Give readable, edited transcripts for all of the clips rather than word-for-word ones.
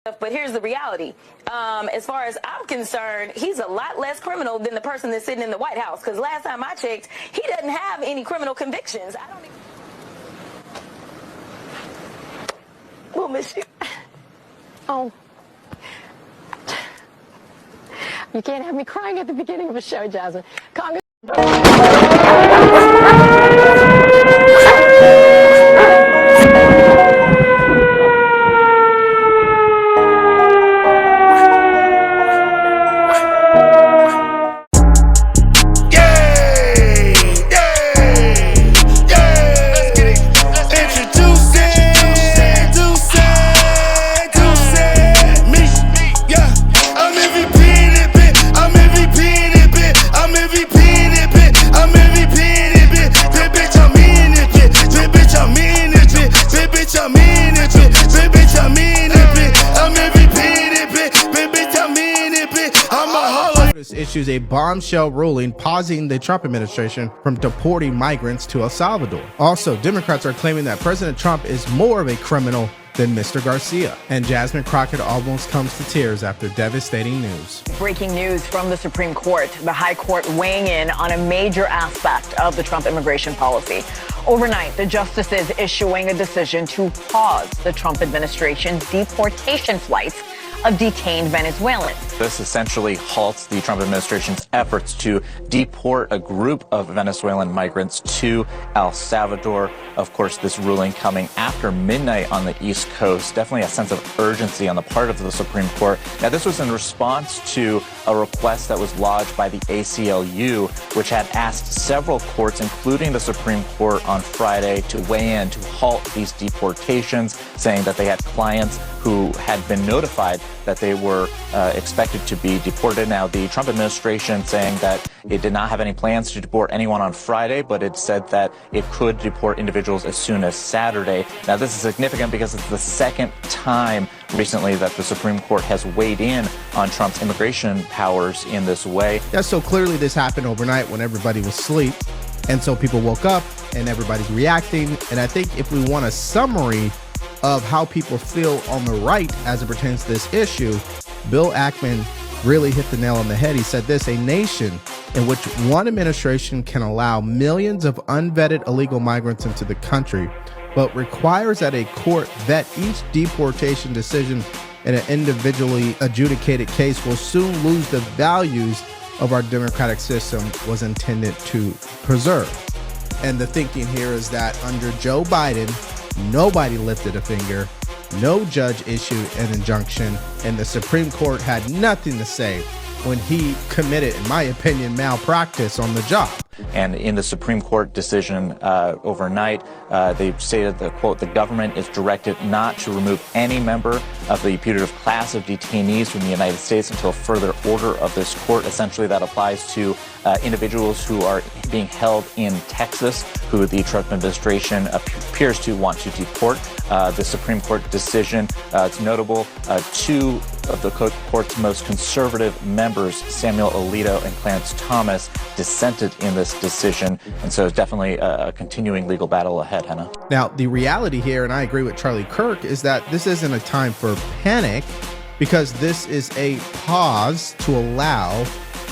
But here's the reality. As far as I'm concerned, he's a lot less criminal than the person that's sitting in the White House. Because last time I checked, he doesn't have any criminal convictions. I don't even... We'll miss you. Oh. You can't have me crying at the beginning of a show, Jasmine. Congress... Issues a bombshell ruling pausing the Trump administration from deporting migrants to El Salvador. Also, Democrats are claiming that President Trump is more of a criminal than Mr. Garcia. And Jasmine Crockett almost comes to tears after devastating news. Breaking news from the Supreme Court. The High Court weighing in on a major aspect of the Trump immigration policy. Overnight, the justices issuing a decision to pause the Trump administration's deportation flights of detained Venezuelans. This essentially halts the Trump administration's efforts to deport a group of Venezuelan migrants to El Salvador. Of course, this ruling coming after midnight on the East Coast. Definitely a sense of urgency on the part of the Supreme Court. Now, this was in response to a request that was lodged by the ACLU, which had asked several courts, including the Supreme Court on Friday, to weigh in to halt these deportations, saying that they had clients who had been notified that they were expected to be deported. Now, the Trump administration saying that it did not have any plans to deport anyone on Friday, but it said that it could deport individuals as soon as Saturday. Now, this is significant because it's the second time recently that the Supreme Court has weighed in on Trump's immigration powers in this way. Yeah, so clearly this happened overnight when everybody was asleep. And so people woke up and everybody's reacting. And I think if we want a summary of how people feel on the right as it pertains to this issue, Bill Ackman really hit the nail on the head. He said this: a nation in which one administration can allow millions of unvetted illegal migrants into the country, but requires that a court vet each deportation decision in an individually adjudicated case, will soon lose the values of our democratic system was intended to preserve. And the thinking here is that under Joe Biden, nobody lifted a finger, no judge issued an injunction, and the Supreme Court had nothing to say when he committed, in my opinion, malpractice on the job. And in the Supreme Court decision overnight, they stated that, quote, the government is directed not to remove any member of the putative class of detainees from the United States until further order of this court. Essentially, that applies to individuals who are being held in Texas, who the Trump administration appears to want to deport. The Supreme Court decision, it's notable, two of the court's most conservative members, Samuel Alito and Clarence Thomas, dissented in this decision. And so it's definitely a continuing legal battle ahead, Hannah. Now, the reality here, and I agree with Charlie Kirk, is that this isn't a time for panic, because this is a pause to allow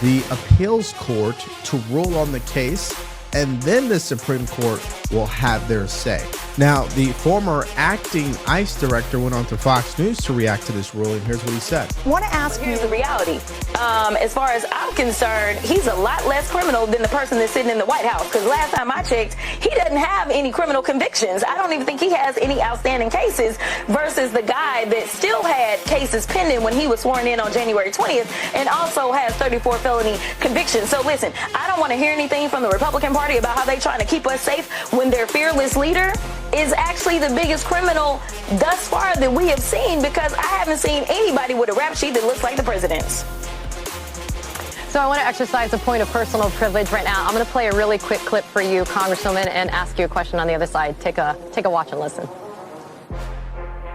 the appeals court to rule on the case, and then the Supreme Court will have their say. Now, the former acting ICE director went on to Fox News to react to this ruling. Here's what he said. I want to ask you the reality. As far as I'm concerned, he's a lot less criminal than the person that's sitting in the White House. Because last time I checked, he doesn't have any criminal convictions. I don't even think he has any outstanding cases, versus the guy that still had cases pending when he was sworn in on January 20th and also has 34 felony convictions. So listen, I don't want to hear anything from the Republican Party about how they're trying to keep us safe when their fearless leader is actually the biggest criminal thus far that we have seen, because I haven't seen anybody with a rap sheet that looks like the president's. So I want to exercise a point of personal privilege right now. I'm going to play a really quick clip for you, Congresswoman, and ask you a question on the other side. Take a watch and listen.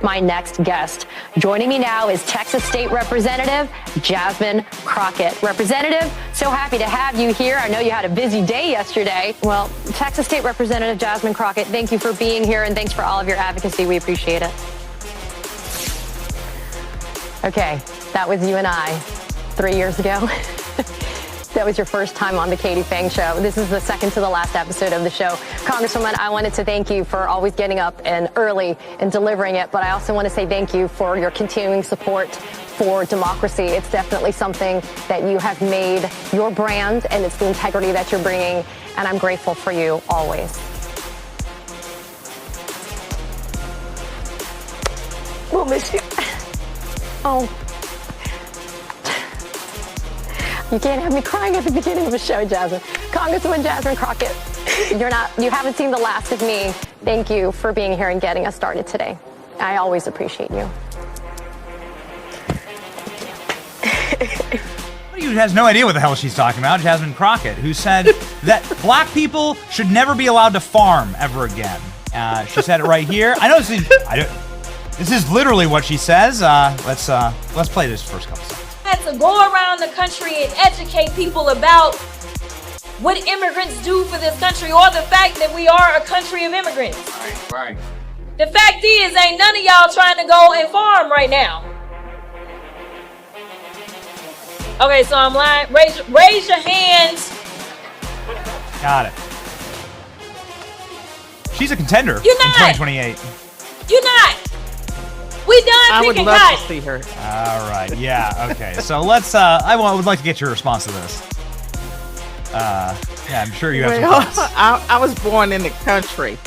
My next guest. Joining me now is Texas State Representative Jasmine Crockett. Representative, so happy to have you here. I know you had a busy day yesterday. Well, Texas State Representative Jasmine Crockett, thank you for being here, and thanks for all of your advocacy. We appreciate it. Okay, that was you and I 3 years ago. That was your first time on the Katie Fang Show. This is the second to the last episode of the show. Congresswoman, I wanted to thank you for always getting up and early and delivering it, but I also want to say thank you for your continuing support for democracy. It's definitely something that you have made your brand, and it's the integrity that you're bringing, and I'm grateful for you always. We'll miss you. Oh. You can't have me crying at the beginning of a show, Jasmine. Congresswoman Jasmine Crockett, you haven't seen the last of me. Thank you for being here and getting us started today. I always appreciate you. Somebody who has no idea what the hell she's talking about, Jasmine Crockett, who said that black people should never be allowed to farm ever again. She said it right here. I know this is literally what she says. Let's play this first couple seconds. To go around the country and educate people about what immigrants do for this country, or the fact that we are a country of immigrants. Right. The fact is, ain't none of y'all trying to go and farm right now. Okay, so I'm lying. Raise your hands. Got it. She's a contender You're not. in 2028. You're not. We done I would picking love cotton. to see her. All right. Yeah. Okay. So let's. I would like to get your response to this. Yeah, I'm sure you have some thoughts. I was born in the country,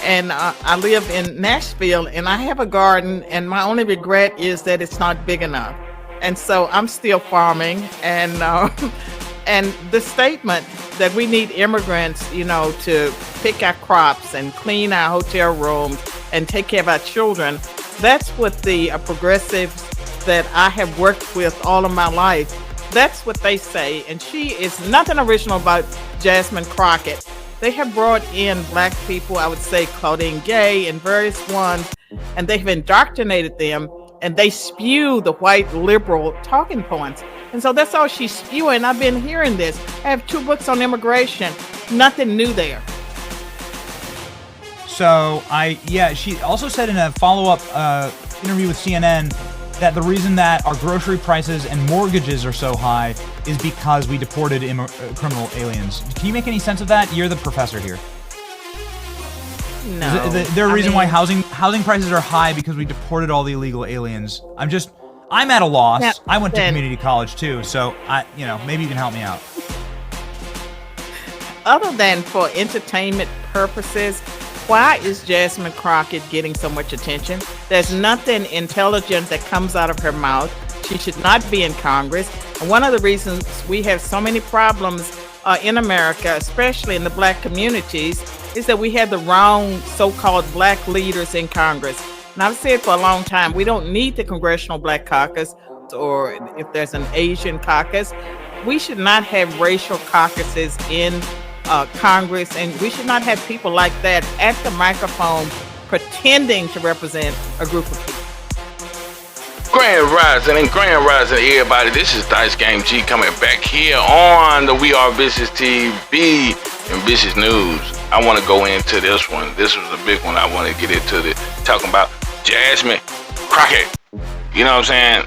and I live in Nashville, and I have a garden, and my only regret is that it's not big enough. And so I'm still farming, and the statement that we need immigrants, to pick our crops and clean our hotel rooms and take care of our children. That's what the progressives that I have worked with all of my life, that's what they say. And she is nothing original about Jasmine Crockett. They have brought in black people, I would say Claudine Gay and various ones, and they have indoctrinated them, and they spew the white liberal talking points. And so that's all she's spewing. I've been hearing this. I have 2 books on immigration. Nothing new there. So she also said in a follow-up interview with CNN that the reason that our grocery prices and mortgages are so high is because we deported criminal aliens. Can you make any sense of that? You're the professor here. No. Is there a reason why housing prices are high because we deported all the illegal aliens? I'm at a loss. Yeah, I went to community college too, so maybe you can help me out. Other than for entertainment purposes, why is Jasmine Crockett getting so much attention? There's nothing intelligent that comes out of her mouth. She should not be in Congress. And one of the reasons we have so many problems in America, especially in the black communities, is that we have the wrong so-called black leaders in Congress. And I've said for a long time, we don't need the Congressional Black Caucus, or if there's an Asian caucus. We should not have racial caucuses in Congress, and we should not have people like that at the microphone pretending to represent a group of people. Grand Rising everybody. This is Dice Game G coming back here on the We Are VishusTv and Vicious News. I want to go into this one. This was a big one. I want to get into talking about Jasmine Crockett. You know what I'm saying?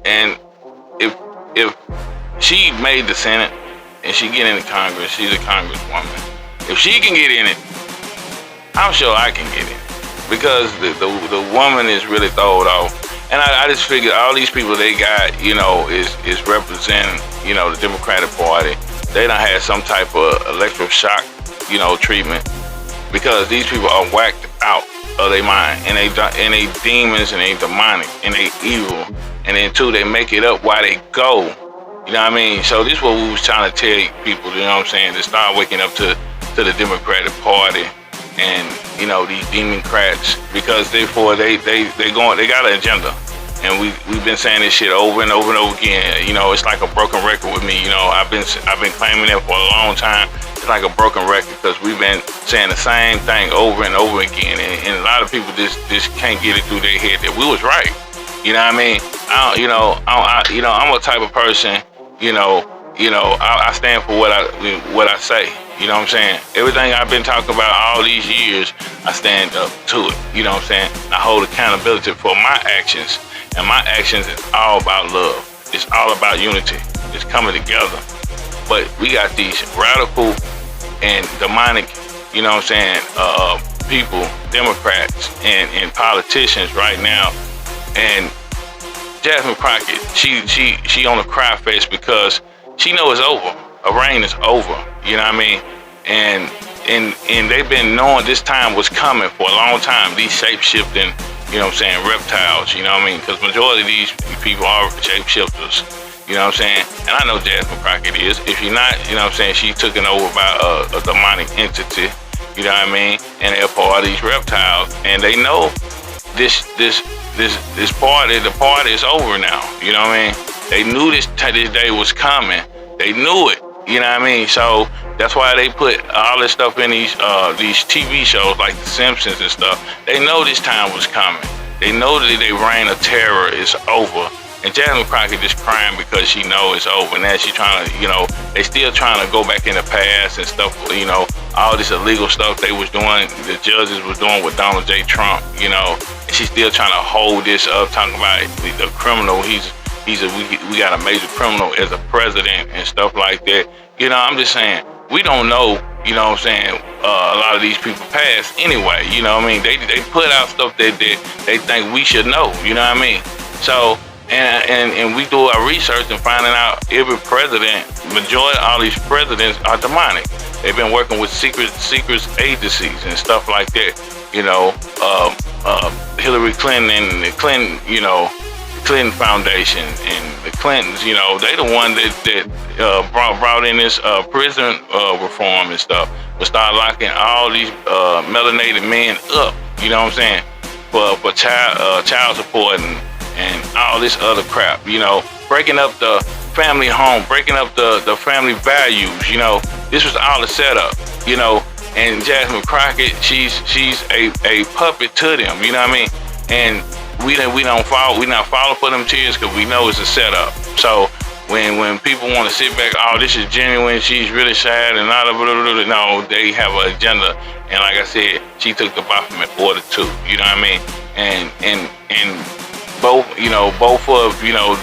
And if she made the Senate and she get into Congress, she's a congresswoman. If she can get in it, I'm sure I can get in it, because the woman is really throwed off. And I just figured all these people they got, is representing, the Democratic Party. They done had some type of electroshock, treatment, because these people are whacked out of their mind, and they demons, and they demonic, and they evil, and then too they make it up while they go. You know what I mean? So this is what we was trying to tell people, to start waking up to the Democratic Party and, these Democrats, because they got an agenda. And we've been saying this shit over and over and over again. It's like a broken record with me. I've been claiming that for a long time. It's like a broken record, because we've been saying the same thing over and over again. And a lot of people just can't get it through their head that we was right. You know what I mean? I'm a type of person. I stand for what I say. You know what I'm saying? Everything I've been talking about all these years, I stand up to it. You know what I'm saying? I hold accountability for my actions. and my actions is all about love. It's all about unity. It's coming together. But we got these radical and demonic, you know what I'm saying, people, Democrats and politicians right now. And Jasmine Crockett, she on a cry fest because she know it's over. Her reign is over. You know what I mean? And they've been knowing this time was coming for a long time. These shape-shifting, you know what I'm saying, reptiles. You know what I mean? Because majority of these people are shape-shifters. You know what I'm saying? And I know Jasmine Crockett is. If you're not, you know what I'm saying, she's taken over by a demonic entity. You know what I mean? And they're part of these reptiles, and they know this party. The party is over now. You know what I mean? They knew this day was coming. They knew it. You know what I mean? So that's why they put all this stuff in these TV shows like The Simpsons and stuff. They know this time was coming. They know that their reign of terror is over. And Jasmine Crockett just crying because she knows it's over. Now she's trying to, you know, they still trying to go back in the past and stuff, you know, all this illegal stuff they was doing, the judges was doing with Donald J. Trump, you know, and she's still trying to hold this up, talking about the criminal. We got a major criminal as a president and stuff like that. You know, I'm just saying, we don't know, you know what I'm saying, a lot of these people pass anyway, you know what I mean? They put out stuff that they think we should know, you know what I mean? So, and we do our research and finding out every president, majority of all these presidents are demonic. They've been working with secret agencies and stuff like that. You know, Hillary Clinton and the Clinton, you know, Clinton Foundation and the Clintons, you know, they the one that brought in this prison reform and stuff. But start locking all these melanated men up, you know what I'm saying, for child support and all this other crap, you know, breaking up the family home, breaking up the family values, you know. This was all a setup, you know. And Jasmine Crockett, she's a puppet to them, you know what I mean? And we not falling for them tears because we know it's a setup. So when people want to sit back, oh, this is genuine, she's really sad and all that, no, they have an agenda. And like I said, she took the Baphomet order too, you know what I mean? And both of, you know,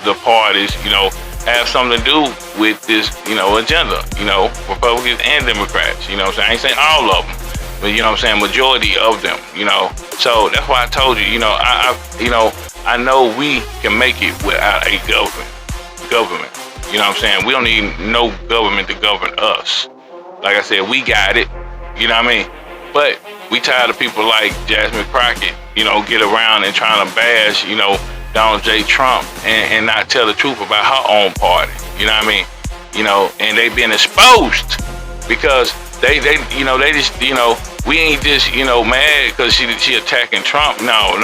the parties, you know, have something to do with this, you know, agenda, you know, Republicans and Democrats, you know what I'm saying? I ain't saying all of them, but you know what I'm saying, majority of them, you know. So that's why I told you, you know, I know we can make it without a government, you know what I'm saying? We don't need no government to govern us. Like I said, we got it, you know what I mean? But we tired of people like Jasmine Crockett, you know, get around and trying to bash, you know, Donald J. Trump and not tell the truth about her own party. You know what I mean? You know, and they been exposed because they you know, they just, you know, we ain't just, you know, mad because she attacking Trump. No.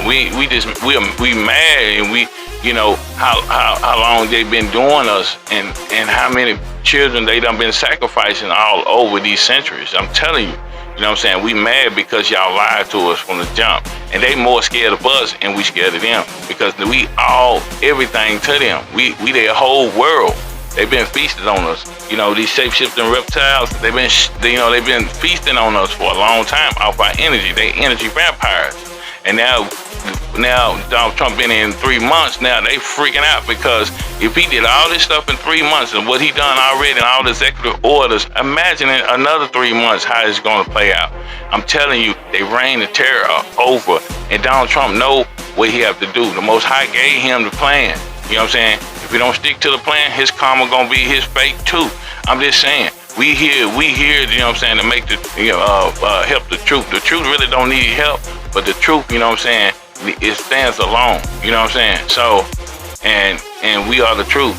We mad, and we, you know, how long they been doing us and how many children they done been sacrificing all over these centuries. I'm telling you. You know what I'm saying? We mad because y'all lied to us from the jump. And they more scared of us and we scared of them because we all everything to them. We their whole world. They've been feasted on us. You know, these shape-shifting reptiles, they've been feasting on us for a long time off our energy. They energy vampires. And now Donald Trump been in 3 months, now they freaking out because if he did all this stuff in 3 months and what he done already and all the executive orders, imagine in another 3 months how it's going to play out. I'm telling you, they reign the terror over, and Donald Trump know what he have to do. The Most High gave him the plan. You know what I'm saying? If he don't stick to the plan, his karma gonna be his fate too. I'm just saying, we here, you know what I'm saying, to make the, you know, help the truth. The truth really don't need help, but the truth, you know what I'm saying, it stands alone. You know what I'm saying? So, and we are the truth.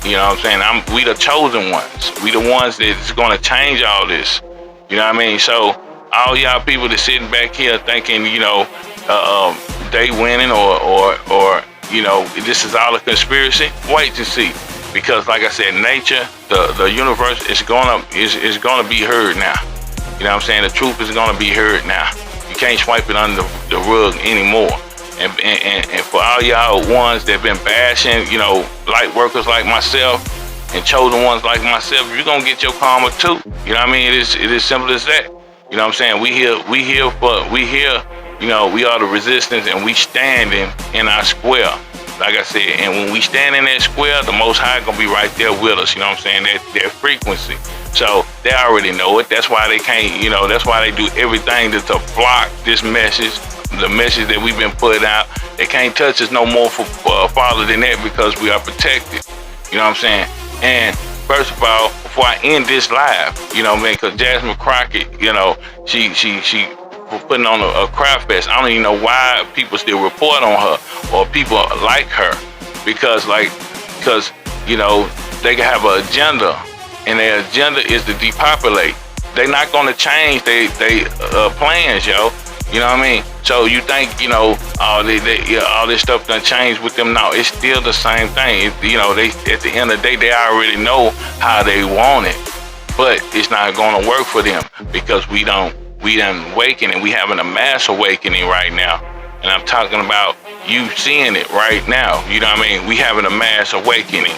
You know what I'm saying? We the chosen ones. We the ones that's gonna change all this. You know what I mean? So all y'all people that sitting back here thinking, you know, they winning or you know, this is all a conspiracy, wait to see. Because like I said, nature, the universe is gonna be heard now. You know what I'm saying? The truth is gonna be heard now. You can't swipe it under the rug anymore. And for all y'all ones that been bashing, you know, light workers like myself and chosen ones like myself, you're gonna get your karma too. You know what I mean? It is simple as that. You know what I'm saying? We here You know, we are the resistance, and we standing in our square. Like I said, and when we stand in that square, the Most High gonna be right there with us. You know what I'm saying? That frequency. So they already know it. That's why they can't. You know, that's why they do everything to block this message, the message that we've been putting out. They can't touch us no more for farther than that because we are protected. You know what I'm saying? And first of all, before I end this live, you know, man, because Jasmine Crockett, you know, she for putting on a craft fest. I don't even know why people still report on her or people like her, because you know, they can have an agenda, and their agenda is to depopulate. They're not going to change they plans, yo. You know what I mean? So you think, you know, all this stuff done changed with them? No, it's still the same thing. You know, they at the end of the day, they already know how they want it, but it's not going to work for them because we done awakening, and we having a mass awakening right now. And I'm talking about you seeing it right now. You know what I mean? We having a mass awakening.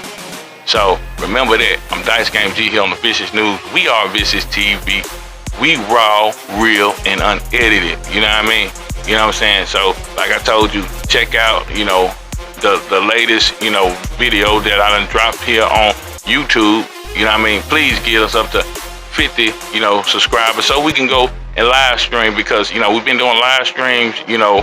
So remember that. I'm Dice Game G here on the Vicious News. We are Vicious TV. We raw, real, and unedited. You know what I mean? You know what I'm saying? So like I told you, check out, you know, the latest, you know, video that I done dropped here on YouTube. You know what I mean? Please get us up to 50, you know, subscribers so we can go and live stream, because, you know, we've been doing live streams, you know,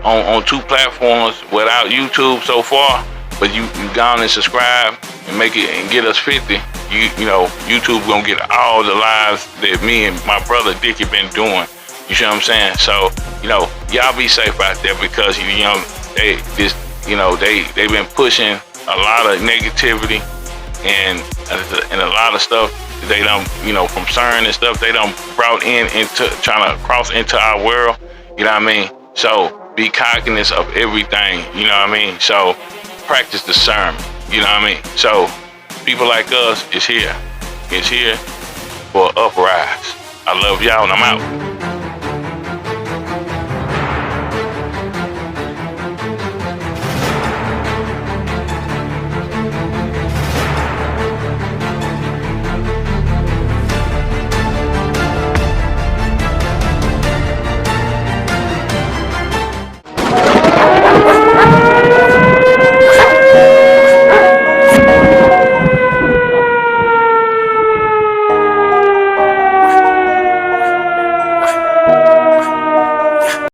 on 2 platforms without YouTube so far. But you gone and subscribe and make it and get us 50. You know, YouTube gonna get all the lives that me and my brother Dickie been doing. You see what I'm saying? So, you know, y'all be safe out there, because you know they been pushing a lot of negativity and a lot of stuff. They done, you know, from CERN and stuff, they done brought into trying to cross into our world. You know what I mean? So be cognizant of everything. You know what I mean? So practice discernment. You know what I mean? So people like us is here. It's here for uprise. I love y'all, and I'm out.